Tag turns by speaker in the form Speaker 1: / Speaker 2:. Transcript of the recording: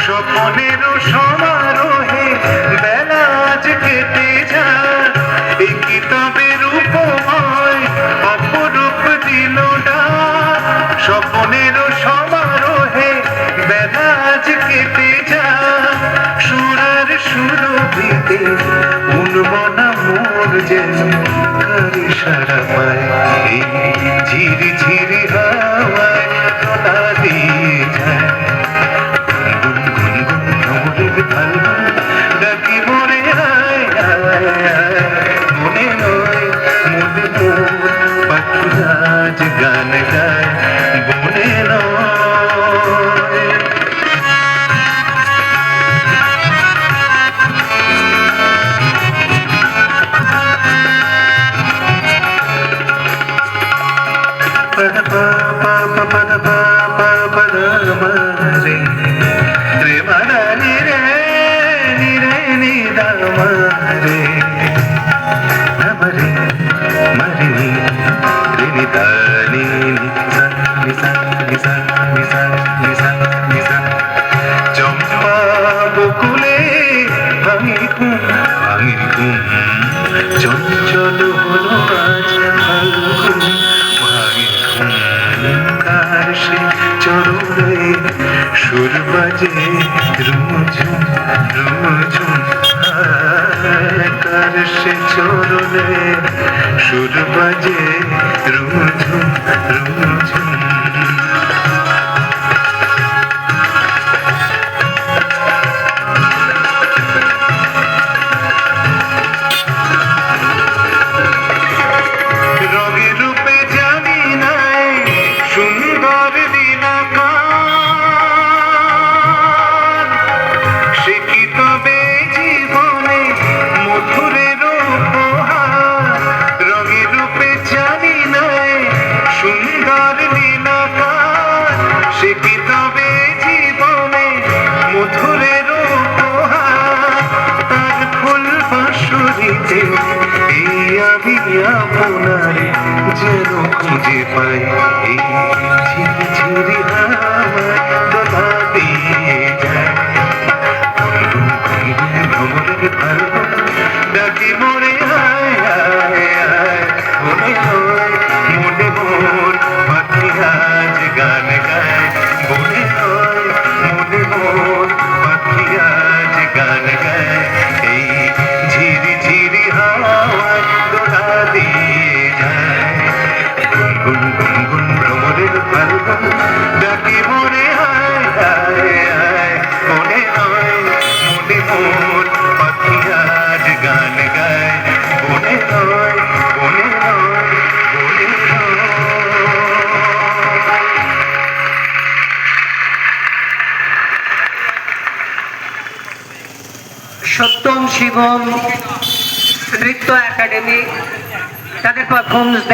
Speaker 1: স্বপনেরও সমারোহে বেলা আজ কেটে যায়, এই কিতাবের উপময় অপরূপ দিল ডাক। স্বপনেরও সমারোহে বেলা আজ কেটে যায়, সুরার সুরভিতে উন্মনা মোর যেন কারি সারা পায়, এই ঝিরি ঝিরি হাওয়ায় তোলা দিয়ে যায়। ডাকি মনে আয় আয় আয়, মনে নয় মনে মোর পাখি আজ গান গায়, মনে নয়। Pada pa pa pa pada pa pa pada ma re re ma da ni re ni da ma re da ma re ni ni da ni sa ni sa ni sa ni sa ni sa ni sa চম্পা বকুলে ভাঙি ঘুম চঞ্চল হলো আজ ফাল্গুন, ভাঙি ঘুম কার সে চরণে সুর বাজে রুমঝুম রুমঝুম, কার সে চরণে সুর বাজে রুমঝুম রুমঝুম। আপনারে যেন খুঁজে পাই, এই ঝিরি ঝিরি হাওয়ায় দোলা দিয়ে যায়। ভ্রমণের ফাল্গুন ডাকি মনে আয় আয় আয়, মনে হয় মনে মোর পাখি আজ গান গায়, মনে হয় মনে মোর পাখি আজ গান গায়, এই ঝিরি ঝিরি হাওয়ায় দোলা দিয়ে যায়। গুন গুন গুন ভ্রমরের ফাল্গুন ডাকি মনে আয় আয় আয়, মনে হয় মনে মোর পাখি আজ গান গায়, মনে হয় মনে হয় মনে হয়।
Speaker 2: সত্যম শিবম নৃত্য একাডেমি তাদের পারফরমেন্স